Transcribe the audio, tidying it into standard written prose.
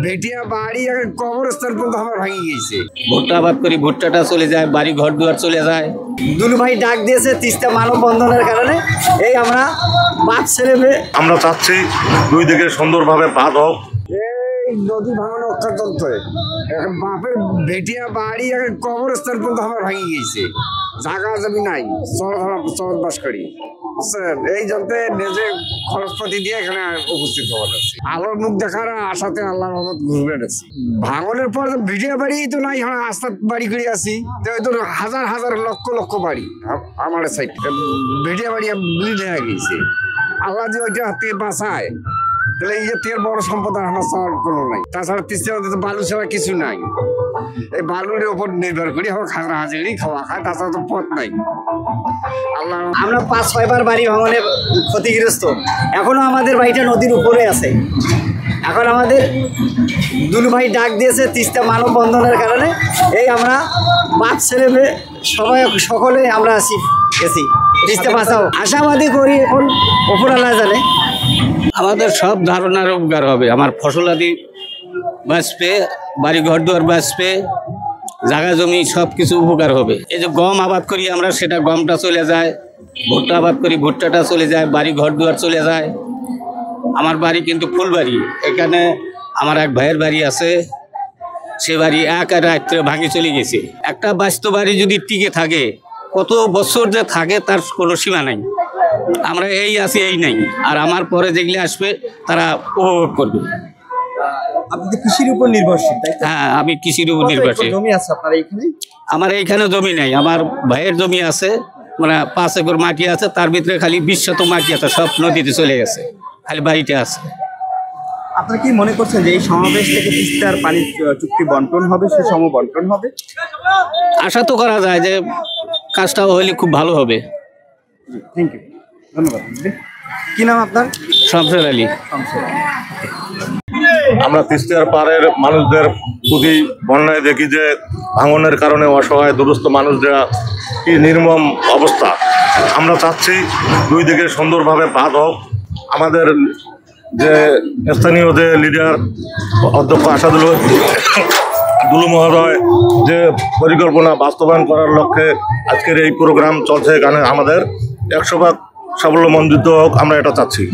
ভেটিয়া বাড়ি কবরস্থান পর্যন্ত আমার ভাঙি গেছে। ভুট্টা আবাদ করি, ভুট্টাটা চলে যায়, বাড়ি ঘর দুয়ার চলে যায়। দুলু ভাই ডাক দিয়েছে তিস্তা মানববন্ধনের কারণে এই আমরা বাপ ছেলে মেয়ে আমরা চাচ্ছি দুই দিকে সুন্দরভাবে বাঁধ হোক। এই নদী ভাঙানো অত্যাচলতে বাপের ভেটিয়া বাড়ি কবরস্থান পর্যন্ত আমার ভাঙি গেছে। জায়গা জমি নাই, চর বাস করি। এই জন্যে নিজে খরচপাতি দিয়ে এখানে উপস্থিত হওয়া যাচ্ছে। আলোর মুখ দেখার আশাতে আল্লাহ রহমত ঘুরে গেছি। ভাঙনের পর ভিডিও বাড়ি তো নাই, আস্তা বাড়ি করে আছি। হাজার হাজার লক্ষ লক্ষ বাড়ি আমার সাইড ভিডিও বাড়ি বিলীন হয়ে গেছে। আল্লাহ যে ওইটা হাতে বাঁচায় তাহলে এই যে তের বড় সম্পদ আমার চাওয়ার কোনো নাই। তাছাড়া তিস্তা নদীতে বালু ছাড়া কিছু নাই। এই বালুর উপর নির্ভর করি আমার খাজনা হাজিরি খাওয়া খায়, তাছাড়া তো পথ নাই। আল্লাহ আমরা ৫-৬ বার বাড়ি ভাঙনে ক্ষতিগ্রস্ত। এখনো আমাদের বাড়িটা নদীর উপরে আছে। এখন আমাদের দুলু ভাই ডাক দিয়েছে তিস্তা মানববন্ধনের কারণে এই আমরা বাপ ছেলে মেয়ে সবাই সকলে আমরা গেছি তিস্তা বাঁচাও। আশাবাদী করি এখন ওপরওয়ালা জানে। আমাদের সব ধারণার উপকার হবে। আমার ফসলাদি বাঁচবে, বাড়ি ঘর দুয়ার বাঁচবে, জায়গা জমি সব কিছু উপকার হবে। এই যে গম আবাদ করি আমরা, সেটা গমটা চলে যায়। ভুট্টা আবাদ করি, ভুট্টাটা চলে যায়, বাড়ি ঘর দুয়ার চলে যায়। আমার বাড়ি কিন্তু ফুলবাড়ি। এখানে আমার এক ভাইয়ের বাড়ি আছে, সে বাড়ি এক রাত্রে ভাঙে চলে গেছে। একটা বাস্তব বাড়ি যদি টিকে থাকে, কত বছর যে থাকে তার কোনো সীমা নাই। আমরা এই আছি, এই নাই। আর আমার পরে যেগুলো আসবে তারা উপভোগ করবে। আপনি তো কৃষির উপর নির্ভরশীল, তাই? হ্যাঁ, আমি কৃষির উপর নির্ভরশীল। জমি আছে আপনার এইখানে? আমার এইখানে জমি নেই, আমার ভাইয়ের জমি আছে, মানে 5 একর মাটি আছে। তার ভিতরে খালি 20 শতক মাটি আছে, সব নদীতে চলে গেছে, খালি বাড়িতে আছে। আপনারা কি মনে করছেন যে এই সমাবেশ থেকে তিস্তার পানি চুক্তি বন্টন হবে, সুষম বন্টন হবে? আশা তো করা যায় যে কাজটাও হলে খুব ভালো হবে। থ্যাংক ইউ, ধন্যবাদ। কি নাম আপনার? শামসুল আলী। আমরা তিস্তার পাড়ের মানুষদের প্রতি বন্যায় দেখি যে ভাঙনের কারণে অসহায় দুরস্থ মানুষরা কি নির্মম অবস্থা। আমরা চাচ্ছি দুই দিকে সুন্দরভাবে বাঁধ হোক। আমাদের যে স্থানীয় যে লিডার অধ্যক্ষ আসাদুল দুলু মহোদয় যে পরিকল্পনা বাস্তবায়ন করার লক্ষ্যে আজকের এই প্রোগ্রাম চলছে, এখানে আমাদের 100% সাফল্যমণ্ডিত হোক, আমরা এটা চাচ্ছি।